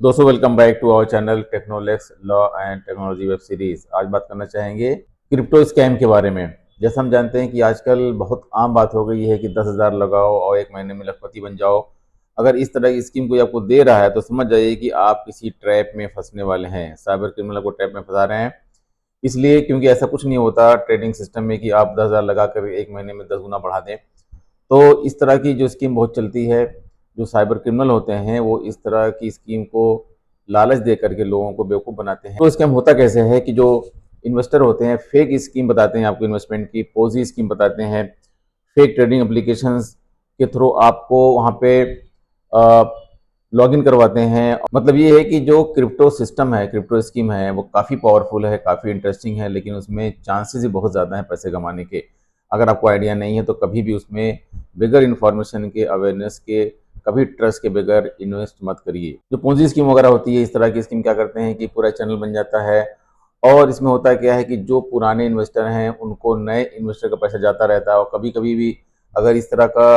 दोस्तों welcome back to our channel Technolex law and technology web series. आज बात करना चाहेंगे क्रिप्टो स्कैम के बारे में। जैसा हम जानते हैं कि आजकल बहुत आम बात हो गई है कि 10,000 लगाओ और एक महीने में लखपति बन जाओ। अगर इस तरह की स्कीम कोई आपको दे रहा है तो समझ जाइए कि आप किसी ट्रैप में फंसने वाले हैं, साइबर क्रिमिनल को ट्रैप में फंसा रहे हैं। इसलिए क्योंकि ऐसा कुछ नहीं होता ट्रेडिंग सिस्टम में कि आप 10,000 लगा कर एक महीने में 10 गुना बढ़ा दें। तो इस तरह की जो स्कीम बहुत चलती है, जो साइबर क्रिमिनल होते हैं वो इस तरह की स्कीम को लालच दे करके लोगों को बेवकूफ़ बनाते हैं। तो स्कैम होता कैसे है कि जो इन्वेस्टर होते हैं फेक स्कीम बताते हैं आपको, इन्वेस्टमेंट की पोजी स्कीम बताते हैं, फेक ट्रेडिंग एप्लीकेशंस के थ्रू आपको वहाँ पे लॉगिन करवाते हैं। मतलब ये है कि जो क्रिप्टो सिस्टम है, क्रिप्टो स्कीम है, वो काफ़ी पावरफुल है, काफ़ी इंटरेस्टिंग है, लेकिन उसमें चांसेस ही बहुत ज़्यादा हैं पैसे कमाने के। अगर आपको आइडिया नहीं है तो कभी भी उसमें बगैर इन्फॉर्मेशन के, अवेयरनेस के, कभी ट्रस्ट के बगैर इन्वेस्ट मत करिए। जो पूंजी स्कीम वगैरह होती है, इस तरह की स्कीम क्या करते हैं कि पूरा चैनल बन जाता है और इसमें होता क्या है कि जो पुराने इन्वेस्टर हैं उनको नए इन्वेस्टर का पैसा जाता रहता है। और कभी कभी भी अगर इस तरह का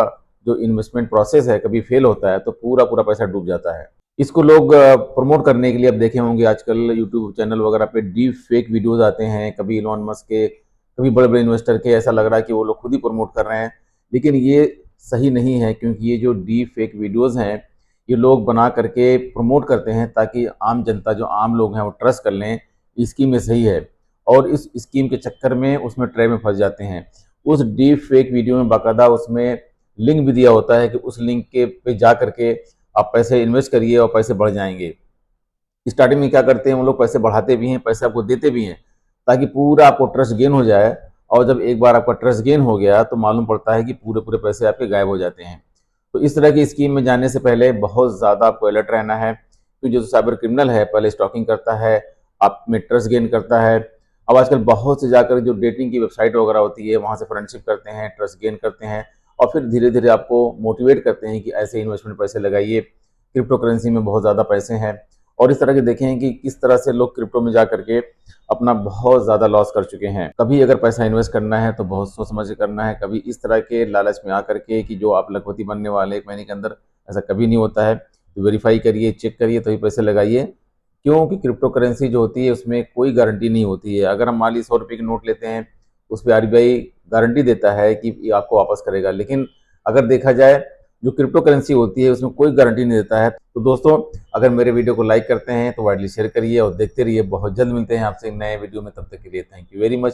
जो इन्वेस्टमेंट प्रोसेस है कभी फेल होता है तो पूरा पूरा पैसा डूब जाता है। इसको लोग प्रमोट करने के लिए अब देखे होंगे आजकल यूट्यूब चैनल वगैरह पे डीप फेक वीडियोज आते हैं, कभी इलॉन मस्क के, कभी बड़े बड़े इन्वेस्टर के। ऐसा लग रहा है कि वो लोग खुद ही प्रमोट कर रहे हैं, लेकिन ये सही नहीं है क्योंकि ये जो डीप फेक वीडियोज हैं ये लोग बना करके प्रमोट करते हैं ताकि आम जनता, जो आम लोग हैं, वो ट्रस्ट कर लें स्कीम में सही है और इस स्कीम के चक्कर में उसमें ट्रैप में फंस जाते हैं। उस डीप फेक वीडियो में बाकायदा उसमें लिंक भी दिया होता है कि उस लिंक के पे जा करके आप पैसे इन्वेस्ट करिए और पैसे बढ़ जाएंगे। स्टार्टिंग में क्या करते हैं वो लोग, पैसे बढ़ाते भी हैं, पैसे आपको देते भी हैं ताकि पूरा आपको ट्रस्ट गेन हो जाए। और जब एक बार आपका ट्रस्ट गेन हो गया तो मालूम पड़ता है कि पूरे पूरे पैसे आपके गायब हो जाते हैं। तो इस तरह की स्कीम में जाने से पहले बहुत ज़्यादा आपको अलर्ट रहना है क्योंकि जो साइबर क्रिमिनल है पहले स्टॉकिंग करता है, आप में ट्रस्ट गेन करता है। अब आजकल बहुत से जाकर जो डेटिंग की वेबसाइट वगैरह होती है वहाँ से फ्रेंडशिप करते हैं, ट्रस्ट गेन करते हैं और फिर धीरे धीरे आपको मोटिवेट करते हैं कि ऐसे इन्वेस्टमेंट पैसे लगाइए, क्रिप्टो करेंसी में बहुत ज़्यादा पैसे हैं। और इस तरह के देखें कि किस तरह से लोग क्रिप्टो में जा करके अपना बहुत ज़्यादा लॉस कर चुके हैं। कभी अगर पैसा इन्वेस्ट करना है तो बहुत सोच समझ के करना है। कभी इस तरह के लालच में आकर के कि जो आप लखपति बनने वाले एक महीने के अंदर, ऐसा कभी नहीं होता है। तो वेरीफाई करिए, चेक करिए तभी पैसे लगाइए। क्योंकि क्रिप्टो करेंसी जो होती है उसमें कोई गारंटी नहीं होती है। अगर हम मान लीजिए 100 रुपये की नोट लेते हैं, उस पर आरबीआई गारंटी देता है कि ये आपको वापस करेगा, लेकिन अगर देखा जाए जो क्रिप्टो करेंसी होती है उसमें कोई गारंटी नहीं देता है। तो दोस्तों, अगर मेरे वीडियो को लाइक करते हैं तो वाइडली शेयर करिए और देखते रहिए। बहुत जल्द मिलते हैं आपसे नए वीडियो में, तब तक के लिए थैंक यू वेरी मच।